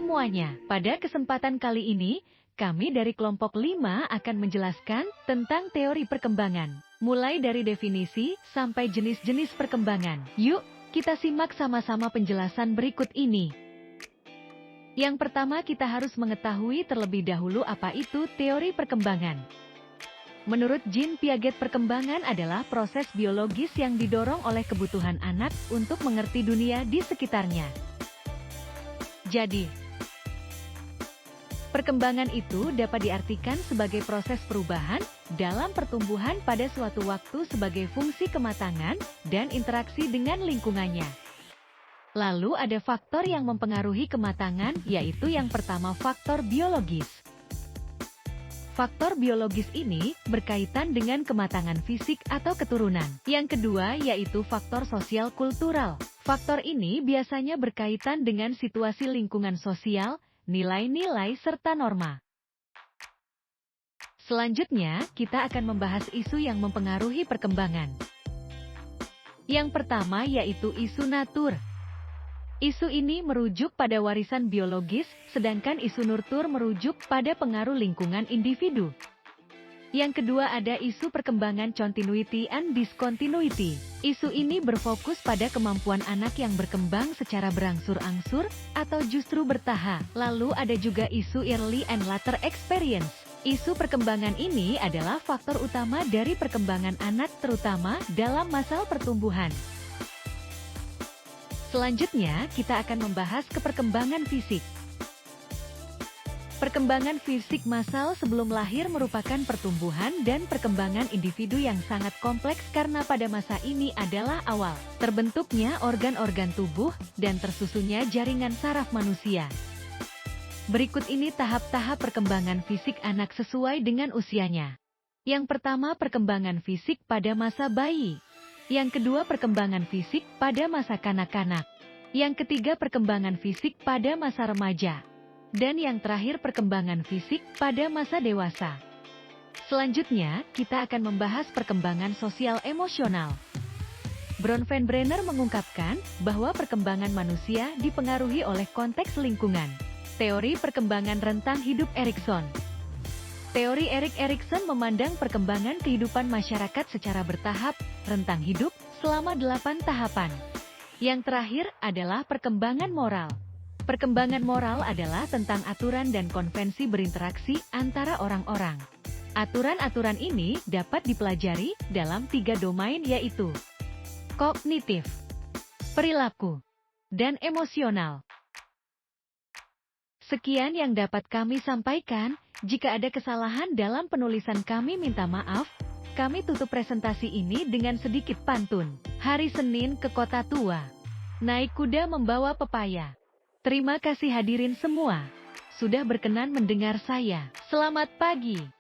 semuanya. Pada kesempatan kali ini, kami dari kelompok 5 akan menjelaskan tentang teori perkembangan. Mulai dari definisi sampai jenis-jenis perkembangan. Yuk, kita simak sama-sama penjelasan berikut ini. Yang pertama, kita harus mengetahui terlebih dahulu apa itu teori perkembangan. Menurut Jean Piaget, perkembangan adalah proses biologis yang didorong oleh kebutuhan anak untuk mengerti dunia di sekitarnya. Jadi, perkembangan itu dapat diartikan sebagai proses perubahan dalam pertumbuhan pada suatu waktu sebagai fungsi kematangan dan interaksi dengan lingkungannya. Lalu ada faktor yang mempengaruhi kematangan, yaitu yang pertama faktor biologis. Faktor biologis ini berkaitan dengan kematangan fisik atau keturunan. Yang kedua yaitu faktor sosial kultural. Faktor ini biasanya berkaitan dengan situasi lingkungan sosial, nilai-nilai, serta norma. Selanjutnya, kita akan membahas isu yang mempengaruhi perkembangan. Yang pertama yaitu isu natur. Isu ini merujuk pada warisan biologis, sedangkan isu nurtur merujuk pada pengaruh lingkungan individu. Yang kedua ada isu perkembangan continuity and discontinuity. Isu ini berfokus pada kemampuan anak yang berkembang secara berangsur-angsur atau justru bertahap. Lalu ada juga isu early and later experience. Isu perkembangan ini adalah faktor utama dari perkembangan anak terutama dalam masa pertumbuhan. Selanjutnya, kita akan membahas perkembangan fisik. Perkembangan fisik massal sebelum lahir merupakan pertumbuhan dan perkembangan individu yang sangat kompleks karena pada masa ini adalah awal terbentuknya organ-organ tubuh dan tersusunnya jaringan saraf manusia. Berikut ini tahap-tahap perkembangan fisik anak sesuai dengan usianya. Yang pertama, perkembangan fisik pada masa bayi. Yang kedua, perkembangan fisik pada masa kanak-kanak. Yang ketiga, perkembangan fisik pada masa remaja. Dan yang terakhir, perkembangan fisik pada masa dewasa. Selanjutnya, kita akan membahas perkembangan sosial emosional. Bronfenbrenner mengungkapkan bahwa perkembangan manusia dipengaruhi oleh konteks lingkungan. Teori perkembangan rentang hidup Erikson. Teori Erik Erikson memandang perkembangan kehidupan masyarakat secara bertahap, rentang hidup, selama 8 tahapan. Yang terakhir adalah perkembangan moral. Perkembangan moral adalah tentang aturan dan konvensi berinteraksi antara orang-orang. Aturan-aturan ini dapat dipelajari dalam 3 domain yaitu kognitif, perilaku, dan emosional. Sekian yang dapat kami sampaikan. Jika ada kesalahan dalam penulisan kami minta maaf. Kami tutup presentasi ini dengan sedikit pantun. Hari Senin ke Kota Tua. Naik kuda membawa pepaya. Terima kasih hadirin semua. Sudah berkenan mendengar saya. Selamat pagi.